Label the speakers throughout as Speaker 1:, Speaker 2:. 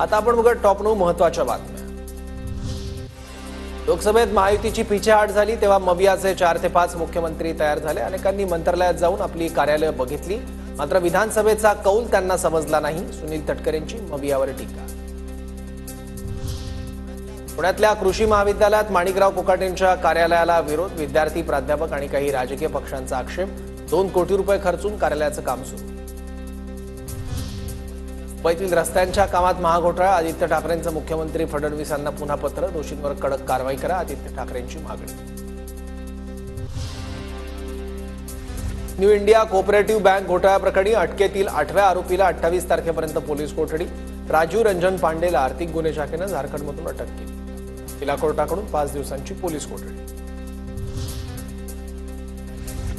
Speaker 1: आता आपण बघा टॉप 9 महत्त्वाच्या बातम्या। लोकसभेत महायुतीची पिछेहाट झाली तेव्हा मवियाचे 4 ते 5 मुख्यमंत्री तयार झाले। अनेकांनी मंत्रालयात जाऊन आपली कार्यालय बघितली, मात्र विधानसभेचा कौल त्यांना समजला नाही। सुनील तटकरेंची मवियावर टीका। पुण्यातल्या कृषी महाविद्यालयात माणिकराव कोकाटेंच्या कार्यालयाला विरोध। विद्यार्थी, प्राध्यापक आणि काही राजकीय पक्षांचा आक्षेप। 2 कोटी रुपये खर्चून कार्यालयाचं काम सुरू। मुंबईतील रस्त्यांच्या कामात महाघोटाळा। आदित्य ठाकरेंचं मुख्यमंत्री फडणवीसांना पुन्हा पत्र। दोषींवर कडक कारवाई करा, आदित्य ठाकरेंची मागणी। न्यू इंडिया कोऑपरेटिव्ह बँक घोटाळा प्रकरणी अटकेतील 8व्या आरोपीला 28 तारखेपर्यंत पोलीस कोठडी। राजीव रंजन पांडेला आर्थिक गुन्हे शाखेनं झारखंडमधून अटक केली। जिल्हा कोर्टाकडून 5 दिवसांची पोलीस कोठडी।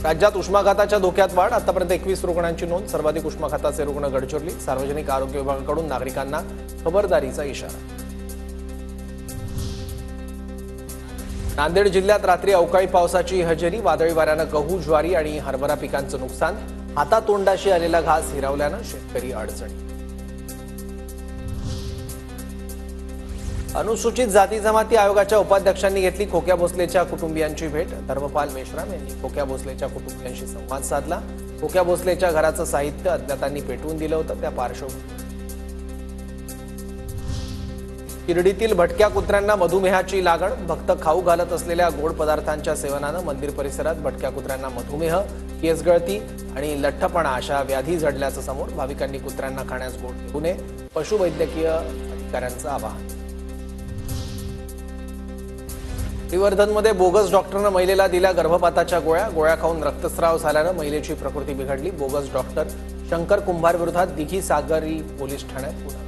Speaker 1: राज्यात उष्माघाताच्या धोक्यात वाढ। आतापर्यंत 21 रुग्णांची नोंद। सर्वाधिक उष्माघाताचे रुग्ण गडचिरोली। सार्वजनिक आरोग्य विभागाकडून नागरिकांना खबरदारीचा इशारा। नांदेड जिल्ह्यात रात्री अवकाळी पावसाची हजेरी। वादळी वाऱ्यानं गहू, ज्वारी आणि हरभरा पिकांचं नुकसान। हातातोंडाशी आलेला घास हिरावल्यानं शेतकरी अडचणी। अनुसूचित जाती जमाती आयोगाच्या उपाध्यक्षांनी घेतली खोक्या भोसलेच्या कुटुंबियांची भेट। धर्मपाल मेश्राम यांनी खोक्या भोसलेच्या कुटुंबियांशी संवाद साधला। खोक्या भोसलेच्या घराचं साहित्य अज्ञातांनी पेटवून दिलं होतं, त्या पार्श्वभूमीवर शिर्डीतील भटक्या कुत्र्यांना मधुमेहाची लागण। भक्त खाऊ घालत असलेल्या गोड पदार्थांच्या सेवनानं मंदिर परिसरात भटक्या कुत्र्यांना मधुमेह, केसगळती आणि लठ्ठपणा अशा व्याधी जडल्याचं समोर। भाविकांनी कुत्र्यांना खाण्यास गोड देऊ नये, पशुवैद्यकीय अधिकाऱ्यांचं आवाहन। श्रीवर्धनमध्ये बोगस डॉक्टरनं महिलेला दिल्या गर्भपाताच्या गोळ्या। गोळ्या खाऊन रक्तस्राव झाल्यानं महिलेची प्रकृती बिघडली। बोगस डॉक्टर शंकर कुंभार विरोधात दिघी सागरी पोलीस ठाण्यात गुन्हा।